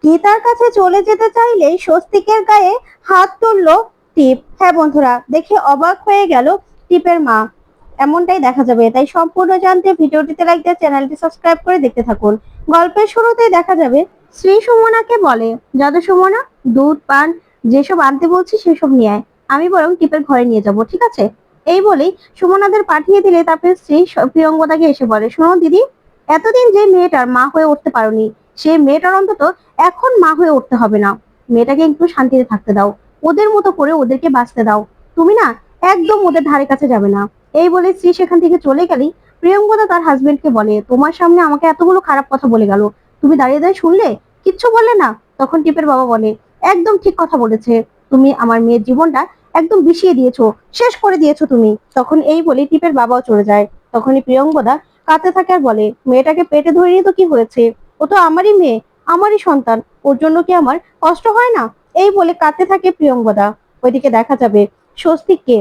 গীতার কাছে চলে যেতে চাইলেই স্বস্তিকের গায়ে হাত তুললো টিপ। হ্যাঁ বন্ধুরা, দেখে অবাক হয়ে গেল টিপের মা। এমনটাই দেখা যাবে, তাই সম্পূর্ণ জানতে ভিডিওটিতে লাইক দিয়ে চ্যানেলটি সাবস্ক্রাইব করে দেখতে থাকুন। গল্পের শুরুতেই দেখা যাবে শ্রী সুমনাকে বলে, জাদু সুমনা, দুধ পান যেসব আনতে বলছি সেসব নিয়ে আয়, আমি বরং টিপের ঘরে নিয়ে যাব, ঠিক আছে? এই বলেই সুমনাদের পাঠিয়ে দিলে তারপরে শ্রী প্রিয়ঙ্গদাকে এসে বলে, শোনো দিদি, এতদিন যে মেয়েটার মা হয়ে উঠতে পারোনি, সেই মেয়েটার অন্তত এখন মা হয়ে উঠতে হবে না। মেয়েটাকে একটু শান্তিতে থাকতে দাও, ওদের মতো করে ওদেরকে বাঁচতে দাও। তুমি না একদম ওদের ধারে কাছে যাবে না। এই বলে শ্রী সেখান থেকে চলে গেলেই প্রিয়ঙ্কদা তার হাজবেন্ডকে বলে, তোমার সামনে আমাকে এতগুলো খারাপ কথা বলে গেল, তুমি দাঁড়িয়ে দাঁড়িয়ে শুনলে, কিচ্ছু বললে না? তখন টিপের বাবা বলে, একদম ঠিক কথা বলেছে, তুমি আমার মেয়ের জীবনটা একদম বিষিয়ে দিয়েছো, শেষ করে দিয়েছো তুমি। তখন এই বলে টিপের বাবাও চলে যায়। তখনই প্রিয়ঙ্কদা কাঁদতে থাকে আর বলে, মেয়েটাকে পেটে ধরে নিয়ে তো কি হয়েছে, ও তো আমারই মেয়ে, আমারই সন্তান, ওর জন্য কি আমার কষ্ট হয় না? এই বলে কাঁদতে থাকে প্রিয়ঙ্গদা। ওইদিকে দেখা যাবে স্বস্তিককে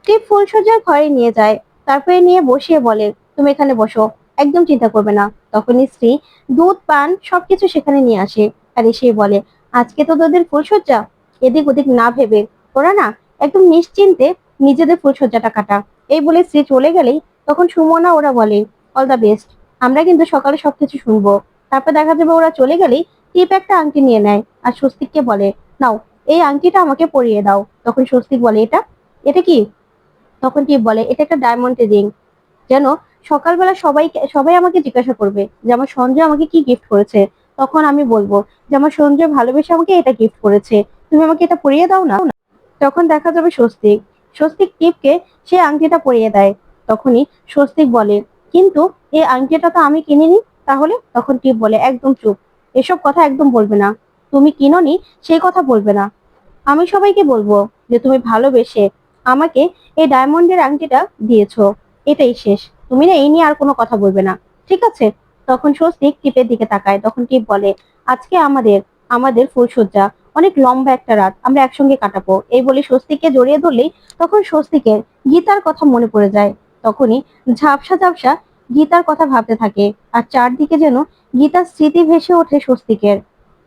টিপ ফুলসজ্জার ঘরে নিয়ে যায়, তারপরে নিয়ে বসিয়ে বলে, তুমি এখানে বসো, একদম চিন্তা করবে না। তখনই স্ত্রী দুধ পান সবকিছু সেখানে নিয়ে আসে, আর এসে বলে, আজকে তো তোদের ফুলসজ্জা, এদিক ওদিক না ভেবে ওরা না একদম নিশ্চিন্তে নিজেদের ফুলসজ্জাটা কাটা। এই বলে স্ত্রী চলে গেলেই তখন সুমনা ওরা বলে, অল দ্য বেস্ট, আমরা কিন্তু সকালে সবকিছু শুনবো। তারপর দেখা যাবে ওরা চলে গেলেই টিপ একটা আংটি নিয়ে নেয় আর স্বস্তিককে বলে, নাও এই আংটিটা আমাকে পরিয়ে দাও। তখন স্বস্তিক বলে, এটা এটা কি? তখন টিপ বলে, এটা একটা ডায়মন্ডের রিং, যেন সকালবেলা সবাই সবাই আমাকে জিজ্ঞাসা করবে যে আমার সঞ্জয় আমাকে কি গিফট করেছে, তখন আমি বলবো যে আমার সঞ্জয় ভালোবেসে আমাকে এটা গিফট করেছে, তুমি আমাকে এটা পরিয়ে দাও না। তখন দেখা যাবে স্বস্তিক স্বস্তিক টিপকে সে আংটিটা পরিয়ে দেয়। তখনই স্বস্তিক বলে, কিন্তু এই আংটিটা তো আমি কিনিনি। তাহলে? তখন টিপ বলে, একদম চুপ, এসব কথা একদম বলবে না, তুমি কিনোনি সেই কথা বলবে না। আমি সবাইকে বলবো যে তুমি ভালোবেসে আমাকে এই ডায়মন্ডের আংটিটা দিয়েছো, এটাই শেষ। তুমি না এই নিয়ে আর কোনো কথা বলবে না, ঠিক আছে? তখন স্বস্তিক টিপের দিকে তাকায়। তখন টিপ বলে, আজকে আমাদের আমাদের ফুলসজ্জা, অনেক লম্বা একটা রাত আমরা একসঙ্গে কাটাবো। এই বলে স্বস্তিককে জড়িয়ে ধরলেই তখন স্বস্তিকের গীতার কথা মনে পড়ে যায়। তখনই ঝাপসা ঝাপসা গীতার কথা ভাবতে থাকে, আর চারদিকে যেন গীতার স্মৃতি ভেসে ওঠে স্বস্তিকের।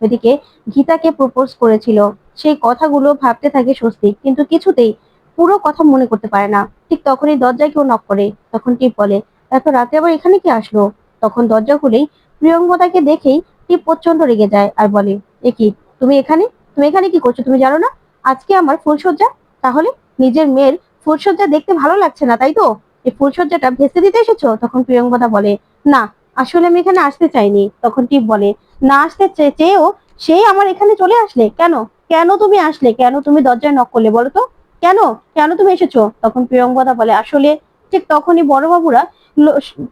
ওইদিকে গীতাকে প্রপোজ করেছিল, সেই কথাগুলো ভাবতে থাকে স্বস্তিক, কিন্তু কিছুতেই পুরো কথা মনে করতে পারে না। ঠিক তখনই দরজায় কেউ নক করে। তখন টিপ বলে, এত রাতে আবার এখানে কি আসলো? তখন দরজা খুলেই প্রিয়ঙ্গদাকে দেখেই টিপ প্রচন্ড রেগে যায় আর বলে, এ কি, তুমি এখানে, তুমি এখানে কি করছো? তুমি জানো না আজকে আমার ফুলসজ্জা? তাহলে নিজের মেয়ের ফুলসজ্জা দেখতে ভালো লাগছে না, তাই তো এই ফুলসজ্জাটা ভেস্তে দিতে এসেছো? তখন প্রিয়ঙ্গদা বলে, না, আসলে আমি এখানে আসতে চাইনি। তখন টিপ বলে, না আসতে চেয়েও সেই আমার এখানে চলে আসলে কেন? কেন তুমি আসলে? কেন তুমি দরজায় নক করলে বলো তো? কেন কেন তুমি এসেছো? তখন প্রিয়ঙ্গদা বলে, আসলে ঠিক তখনই বড়বাবুরা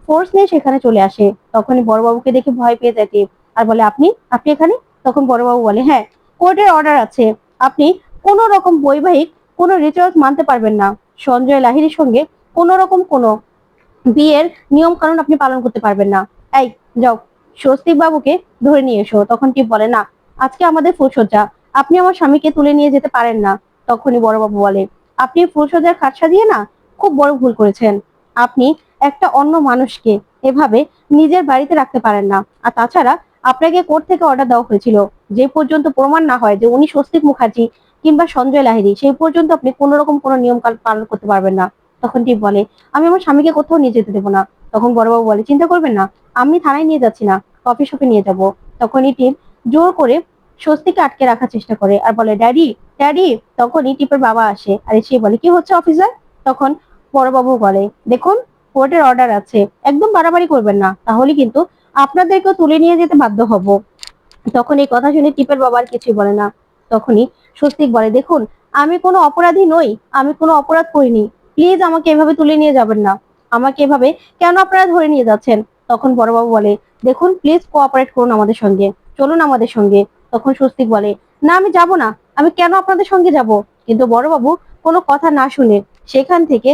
ফোর্স নিয়ে সেখানে চলে আসে। তখনই বড়বাবুকে দেখে ভয় পেয়ে যায় টিপ আর বলে, আপনি আপনি এখানে? তখন বড়বাবু বলে, হ্যাঁ, কোর্টের অর্ডার আছে, আপনি কোন রকম বৈবাহিক কোনো রিচুয়ালস মানতে পারবেন না। সঞ্জয় লাহিড়ীর সঙ্গে কোন রকম কোনো বিয়ের নিয়ম কানুন আপনি পালন করতে পারবেন না। এই যাও, স্বস্তিক বাবুকে ধরে নিয়ে এসো। তখন টিপ বলে, না, আজকে আমাদের ফুলসজ্জা, আপনি আমার স্বামীকে তুলে নিয়ে যেতে পারেন না। তখনই বড়বাবু বলে, আপনি ফুলসজ্জার খাট সাজিয়ে না খুব বড় ভুল করেছেন। আপনি একটা অন্য মানুষকে এভাবে নিজের বাড়িতে রাখতে পারেন না। আর তাছাড়া আপনাকে কোর্ট থেকে অর্ডার দেওয়া হয়েছিল, যে পর্যন্ত প্রমাণ না হয় যে উনি স্বস্তিক মুখার্জি কিংবা সঞ্জয় লাহিড়ী, সেই পর্যন্ত আপনি কোন রকম কোনো নিয়ম পালন করতে পারবেন না। তখন টিপ বলে, আমি আমার স্বামীকে কোথাও নিয়ে যেতে দেবো না। তখন বড়বাবু বলে, চিন্তা করবেন না, আমি থানায় নিয়ে যাচ্ছি না, কফি শপে নিয়ে যাব। তখনই টিপ জোর করে স্বস্তিকে আটকে রাখার চেষ্টা করে আর বলে, ড্যাডি ড্যাডি। তখনই টিপের বাবা আসে আর এসে বলে, কি হচ্ছে অফিসার? তখন বড়বাবু বলে, দেখুন, কোর্টের অর্ডার আছে, একদম বাড়াবাড়ি করবেন না, তাহলে কিন্তু আপনাদেরকেও তুলে নিয়ে যেতে বাধ্য হব। তখন এই কথা শুনে টিপের বাবা আর কিছুই বলে না। তখনই স্বস্তিক বলে, দেখুন, আমি কোনো অপরাধী নই, আমি কোনো অপরাধ করিনি, প্লিজ আমাকে এভাবে তুলে নিয়ে যাবেন না, আমাকে এভাবে কেন আপনারা ধরে নিয়ে যাচ্ছেন? তখন বড়বাবু বলে, দেখুন, প্লিজ কোঅপারেট করুন আমাদের সঙ্গে, চলুন আমাদের সঙ্গে। তখন স্বস্তিক বলে, না, আমি যাব না, আমি কেন আপনাদের সঙ্গে যাব? কিন্তু বড়বাবু কোনো কথা না শুনে সেখান থেকে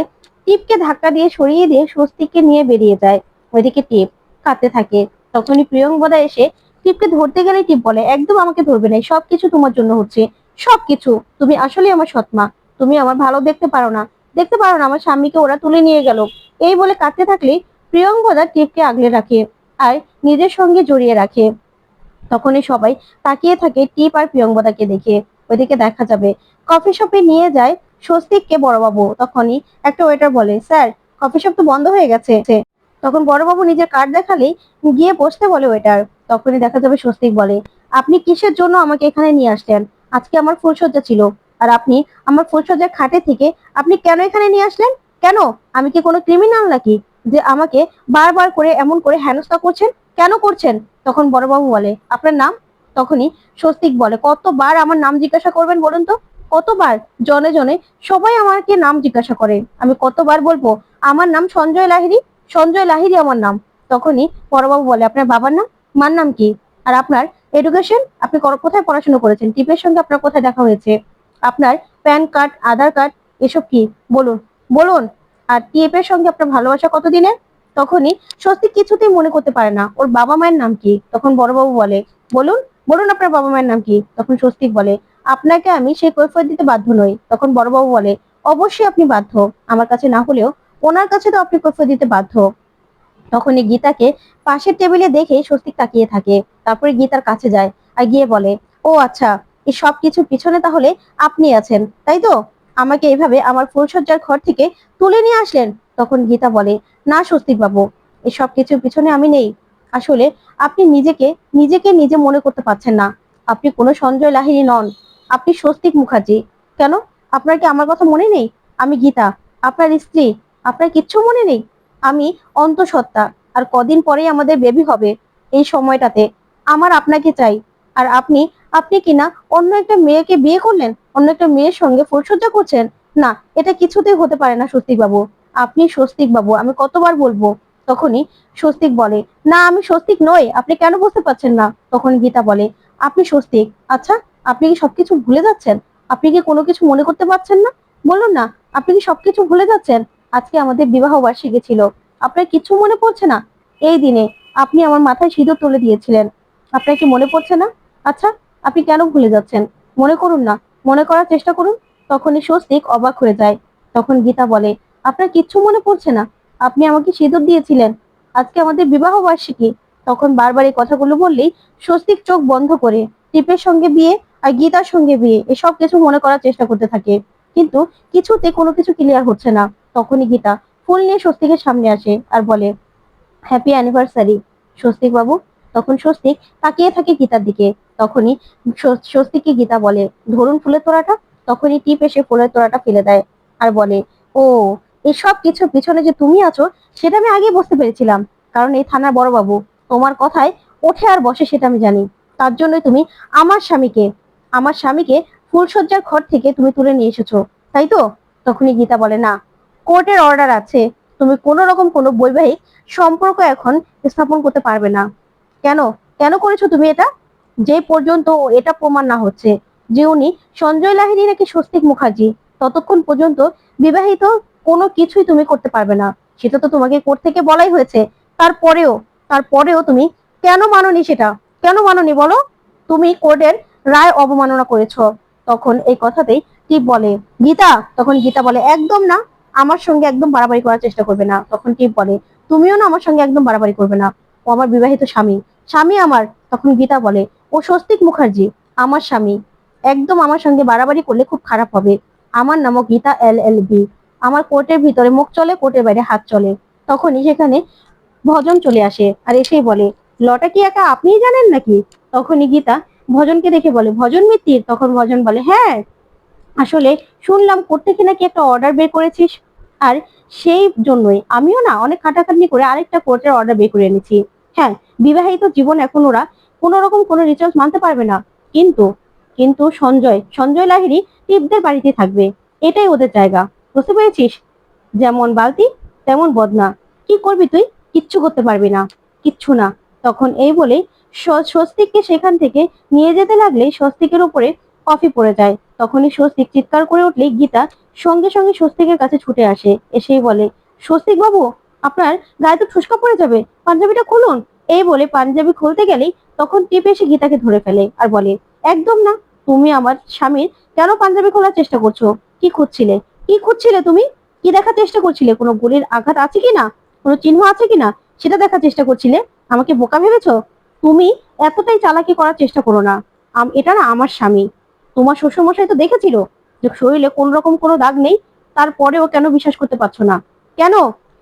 টিপকে ধাক্কা দিয়ে সরিয়ে দিয়ে স্বস্তিককে নিয়ে বেরিয়ে যায়। ওইদিকে টিপ কাঁদতে থাকে। তখনই প্রিয়ঙ্বদা এসে টিপকে ধরতে গেলে টিপ বলে, একদম আমাকে ধরবে না, সবকিছু তোমার জন্য হচ্ছে, সবকিছু। তুমি আসলে আমার সৎমা, তুমি আমার ভালো দেখতে পারো না, দেখতে পারো না আমার স্বামীকে ওরা তুলে নিয়ে গেল। এই বলে কাঁদতে থাকলে প্রিয়ঙ্বদা টিপকে আগলে রাখে আর নিজের সঙ্গে জড়িয়ে রাখে। তখনই সবাই তাকিয়ে থাকে টিপ আর প্রিয়ঙ্বদাকে দেখে। ওইদিকে দেখা যাবে কফি শপে নিয়ে যায় স্বস্তিককে বড়বাবু। তখনই একটা ওয়েটার বলে, স্যার কফি শপ তো বন্ধ হয়ে গেছে। তখন বড়বাবু নিজের কার্ড দেখালেই গিয়ে বসতে বলে ওয়েটার। তখনই দেখা যাবে স্বস্তিক বলে, আপনি কিসের জন্য আমাকে এখানে নিয়ে আসলেন? আজকে আমার ফুলসজ্জা ছিল, আর আপনি আমার ফুলসজ্জার খাটে থেকে আপনি কেন এখানে নিয়ে আসলেন? কেন? আমি কি কোনো ক্রিমিনাল নাকি যে আমাকে বারবার করে এমন করে হেনস্থা করছেন? কেন করছেন? তখন বড়বাবু বলে, আপনার নাম? তখনই স্বস্তিক বলে, কতবার আমার নাম জিজ্ঞাসা করবেন বলুন তো? কতবার? জনে জনে সবাই আমাকে নাম জিজ্ঞাসা করে, আমি কতবার বলবো আমার নাম সঞ্জয় লাহিড়ী? সঞ্জয় লাহিড়ী আমার নাম। তখনই বড়বাবু বলে, আপনার বাবার নাম? মার নাম কি? আর আপনার এডুকেশন? আপনি কোথায় পড়াশোনা করেছেন? টিপের সঙ্গে আপনার কোথায় দেখা হয়েছে? আপনার প্যান কার্ড, আধার কার্ড এসব কি? বলুন, বলুন। আর টিপের সঙ্গে আপনার ভালোবাসা কতদিনের? তখনই স্বস্তিক কিছুতেই মনে করতে পারে না ওর বাবা মায়ের নাম কি। তখন বড়বাবু বলে, বলুন, বলুন আপনার বাবা মায়ের নাম কি? তখন স্বস্তিক বলে, আপনাকে আমি সেই কৈফিয়ত দিতে বাধ্য নই। তখন বড়বাবু বলে, অবশ্যই আপনি বাধ্য, আমার কাছে না হলেও ওনার কাছে তো আপনি কৈফিয়ত দিতে বাধ্য। তখনই গীতাকে পাশের টেবিলে দেখে স্বস্তিক তাকিয়ে থাকে। তারপরে গীতার কাছে যায় আর গিয়ে বলে, ও আচ্ছা, এই সব কিছু পিছনে তাহলে আপনি আছেন, তাই তো? আমাকে এইভাবে আমার ফুলসজ্জার ঘর থেকে তুলে নিয়ে আসলেন। তখন গীতা বলে, না স্বস্তিক বাবু, এই সব কিছুর পিছনে আমি নেই। আসলে আপনি নিজেকে নিজেকে নিজে মনে করতে পারছেন না। আপনি কোনো সঞ্জয় লাহিড়ী নন, আপনি স্বস্তিক মুখার্জি। কেন? আপনার কি আমার কথা মনে নেই? আমি গীতা, আপনার স্ত্রী। আপনার কিচ্ছু মনে নেই? আমি অন্তঃসত্ত্বা, আর কদিন পরেই আমাদের বেবি হবে। এই সময়টাতে আমার আপনাকে চাই। আর আপনি আপনি কিনা অন্য একটা মেয়েকে বিয়ে করলেন, অন্য একটা মেয়ের সঙ্গে ফুলসজ্জা করছেন। না, এটা কিছুতেই হতে পারে না স্বস্তিক বাবু। আপনি স্বস্তিক বাবু, আমি কতবার বলবো? তখনই স্বস্তিক বলে, না আমি স্বস্তিক নই, আপনি কেন বুঝতে পারছেন না? তখন গীতা বলে, আপনি স্বস্তিক। আচ্ছা, আপনি কি সবকিছু ভুলে যাচ্ছেন? আপনি কি কোনো কিছু মনে করতে পারছেন না? বলুন না, আপনি কি সবকিছু ভুলে যাচ্ছেন? আজকে আমাদের বিবাহ বার্ষিকী ছিল, আপনার কিছু মনে পড়ছে না? এই দিনে আপনি আমার মাথায় সিঁদুর তুলে দিয়েছিলেন, আপনার কি মনে পড়ছে না? আচ্ছা, আপনি কেন ভুলে যাচ্ছেন? মনে করুন না, মনে করার চেষ্টা করুন। তখনই স্বস্তিক অবাক হয়ে যায়। তখন গীতা বলে, আপনার কিচ্ছু মনে পড়ছে না? আপনি আমাকে সিঁদুর দিয়েছিলেন, আজকে আমাদের বিবাহ বার্ষিকী। তখন বারবার এই কথাগুলো বললেই স্বস্তিক চোখ বন্ধ করে টিপের সঙ্গে বিয়ে আর গীতার সঙ্গে বিয়ে এসব কিছু মনে করার চেষ্টা করতে থাকে, কিন্তু কিছুতে কোনো কিছু ক্লিয়ার হচ্ছে না। তখনই গীতা ফুল নিয়ে স্বস্তিকের সামনে আসে আর বলে, হ্যাপি অ্যানিভার্সারি স্বস্তিক বাবু। তখন স্বস্তিক তাকিয়ে থাকে গীতার দিকে। তখনই স্বস্তিককে গীতা বলে, ধরুন ফুলের তোড়াটা। তখনই টিপ এসে ফুলের তোড়াটা ফেলে দেয় আর বলে, ও, এসব কিছু পিছনে যে তুমি আছো সেটা আমি আগে বুঝতে পেরেছিলাম, কারণ এই থানার বড় বাবু তোমার কথায় ওঠে আর বসে সেটা আমি জানি। তার জন্যই তুমি আমার স্বামীকে আমার স্বামীকে ফুলসজ্জার ঘর থেকে তুমি তুলে নিয়ে এসেছো, তাই তো? তখনই গীতা বলে, না, কোর্টের অর্ডার আছে, তুমি কোনো রকম কোনো বৈবাহিক সম্পর্ক এখন স্থাপন করতে পারবে না। কেন? কেন করেছো তুমি এটা? যে পর্যন্ত এটা প্রমাণ না হচ্ছে যে উনি সঞ্জয় লাহিড়ী নাকি স্বস্তিক মুখার্জি, ততক্ষণ পর্যন্ত বিবাহিত কোনো কিছুই তুমি করতে পারবে না। সেটা তো তোমাকে কোর্ট থেকে বলাই হয়েছে। তারপরেও তারপরেও তুমি কেন মানোনি সেটা? কেন মানোনি বলো? তুমি কোর্টের রায় অবমাননা করেছো। তখন এই কথাতেই টিপ বলে, গীতা। তখন গীতা বলে, একদম না, আমার সঙ্গে একদম বাড়াবাড়ি করার চেষ্টা করবে না। তখন টিপ বলে, তুমিও না আমার সঙ্গে একদম বাড়াবাড়ি করবে না, ও আমার বিবাহিত স্বামী, স্বামী আমার। তখন গীতা বলে, ও স্বস্তিক মুখার্জি, আমার স্বামী, একদম আমার সঙ্গে বাড়াবাড়ি করলে খুব খারাপ হবে। আমার নামও গীতা LLB, আমার কোর্টের ভিতরে মুখ চলে, কোর্টের বাইরে হাত চলে। তখনই সেখানে ভজন চলে আসে আর এসেই বলে, লটা কি একা আপনিই জানেন নাকি? তখনই গীতা ভজনকে দেখে বলে, ভজন মিত্তির? তখন ভজন বলে, হ্যাঁ, আসলে শুনলাম কোর্ট থেকে নাকি একটা অর্ডার বের করেছিস, আর সেই জন্যই আমিও না অনেক খাটাখাটনি করে আরেকটা কোর্টের অর্ডার বের করে এনেছি। হ্যাঁ, বিবাহিত জীবন এখন ওরা কোনো রকম কোনো রিচুয়ালস মানতে পারবে না, কিন্তু কিন্তু সঞ্জয় সঞ্জয় লাহিড়ী টিপদের বাড়িতে থাকবে, এটাই ওদের জায়গা, বুঝতে পেরেছিস? যেমন বালতি তেমন বদনা, কি করবি তুই? কিচ্ছু করতে পারবি না, কিচ্ছু না। তখন এই বলেই স্বস্তিককে সেখান থেকে নিয়ে যেতে লাগলে স্বস্তিকের উপরে কফি পড়ে যায়। তখনই স্বস্তিক চিৎকার করে উঠলে গীতা সঙ্গে সঙ্গে স্বস্তিকের কাছে ছুটে আসে, এসেই বলে, স্বস্তিক বাবু, আপনার গায়ে তো ঠুসকা পড়ে যাবে, পাঞ্জাবিটা খুলুন। এই বলে পাঞ্জাবি খুলতে গেলেই তখন টিপ এসে গীতাকে ধরে ফেলে আর বলে, একদম না, তুমি আমার স্বামীর কেন পাঞ্জাবি খোলার চেষ্টা করছো? কি খুঁজছিলে? কি খুঁজছিলে তুমি? কি দেখার চেষ্টা করছিলে? কোনো গুলির আঘাত আছে কিনা, কোনো চিহ্ন আছে কিনা সেটা দেখার চেষ্টা করছিলে? আমাকে বোকা ভেবেছো? তুমি এতটাই চালাকি করার চেষ্টা করো না। এটা না আমার স্বামী। তোমার শ্বশুরমশাই তো দেখেছিল যে শরীরে কোন রকম কোনো দাগ নেই, তারপরেও কেন বিশ্বাস করতে পারছো না? কেন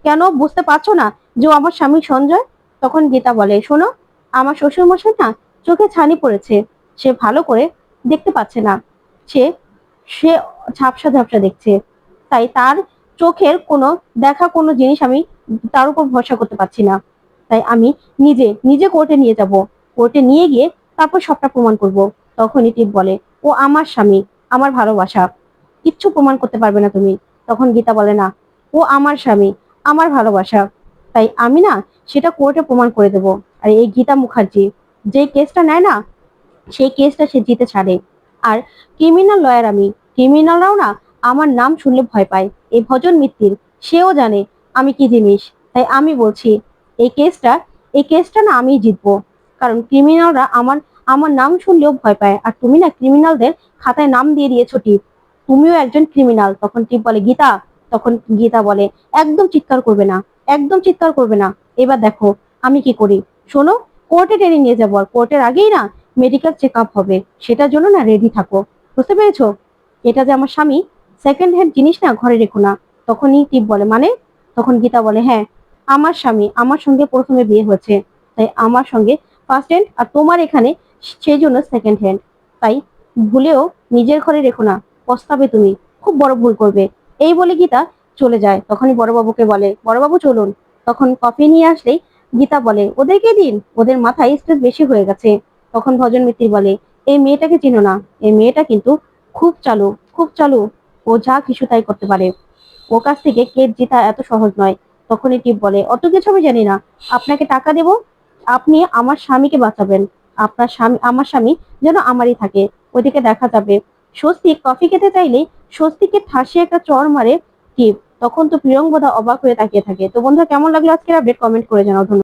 কেন বুঝতে পারছো না যে ও আমার স্বামী সঞ্জয়? তখন গীতা বলে, শোনো, আমার শ্বশুরমশাই না চোখে ছানি পড়েছে, সে ভালো করে দেখতে পাচ্ছে না, সে সে ঝাপসা ঝাপসা দেখছে, তাই তার চোখের কোনো দেখা কোনো জিনিস আমি তার উপর ভরসা করতে পারছি না। তাই আমি নিজে নিজে কোর্টে নিয়ে যাব, কোর্টে নিয়ে গিয়ে তারপর সবটা প্রমাণ করব। তখনই টিপ বলে, ও আমার স্বামী, আমার ভালোবাসা, কিচ্ছু প্রমাণ করতে পারবে না তুমি। তখন গীতা বলে, না, ও আমার স্বামী, আমার ভালোবাসা, তাই আমি না সেটা কোর্টে প্রমাণ করে দেব। আর এই গীতা মুখার্জি যে কেসটা নেয় না, সেই কেসটা সে জিতে ছাড়ে। আর ক্রিমিনাল লয়ার আমি, ক্রিমিনালরাও না আমার নাম শুনলে ভয় পায়। এই ভজন মিত্তির সেও জানে আমি কি জিনিস। তাই আমি বলছি, এই কেসটা এই কেসটা না আমিই জিতবো। কারণ ক্রিমিনালরা আমার আমার নাম শুনলেও ভয় পায়। আর তুমি না ক্রিমিনালদের খাতায় নাম দিয়ে দিয়েছো টিপ, তুমিও একজন ক্রিমিনাল। তখন টিপ বলে, গীতা, তখন গীতা বলে, একদম চিৎকার করবে না, একদম চিৎকার করবে না, এবার দেখো আমি কি করি। শোনো, কোর্টে টেনে নিয়ে যাবো, আর কোর্টের আগেই না মেডিকেল চেক আপ হবে, সেটার জন্য না রেডি থাকো। বুঝতে পেরেছো? এটা যে আমার স্বামী, সেকেন্ড হ্যান্ড জিনিস না ঘরে রেখো না। তখনই টিপ বলে, মানে? তখন গীতা বলে, হ্যাঁ, আমার স্বামী, আমার সঙ্গে প্রথমে বিয়ে হয়েছে, তাই আমার সঙ্গে ফার্স্ট হ্যান্ড, আর তোমার এখানে সেই জন্য সেকেন্ড হ্যান্ড। তাই ভুলেও নিজের ঘরে রেখো না, পস্তাবে তুমি, খুব বড় ভুল করবে। এই বলে গীতা চলে যায়। তখনই বড়বাবুকে বলে, বড়বাবু চলুন। তখন কফি নিয়ে আসলেই গীতা বলে, ওদেরকে দিন, ওদের মাথায় স্ট্রেস বেশি হয়ে গেছে। তখন ভজন মিত্তির বলে, এই মেয়েটাকে চিনো না, এই মেয়েটা কিন্তু খুব চালু, খুব চালু, ও যা কিছু তাই করতে পারে, ওর কাছ থেকে কেস জেতা এত সহজ নয়। তখনই টিপ বলে, অত কিছু আমি জানি না, আপনাকে টাকা দেব, আপনি আমার স্বামীকে বাঁচাবেন, আপনার স্বামী, আমার স্বামী যেন আমারই থাকে। ওইদিকে দেখা যাবে স্বস্তিক কফি খেতে চাইলেই স্বস্তিকে ঠাসিয়ে একটা চড় মারে টিপ। তখন তো প্রিয়ঙ্বদা অবাক হয়ে তাকিয়ে থাকে। তো বন্ধুরা, কেমন লাগলো আজকের আপডেট, কমেন্ট করে জানাও। ধন্যবাদ।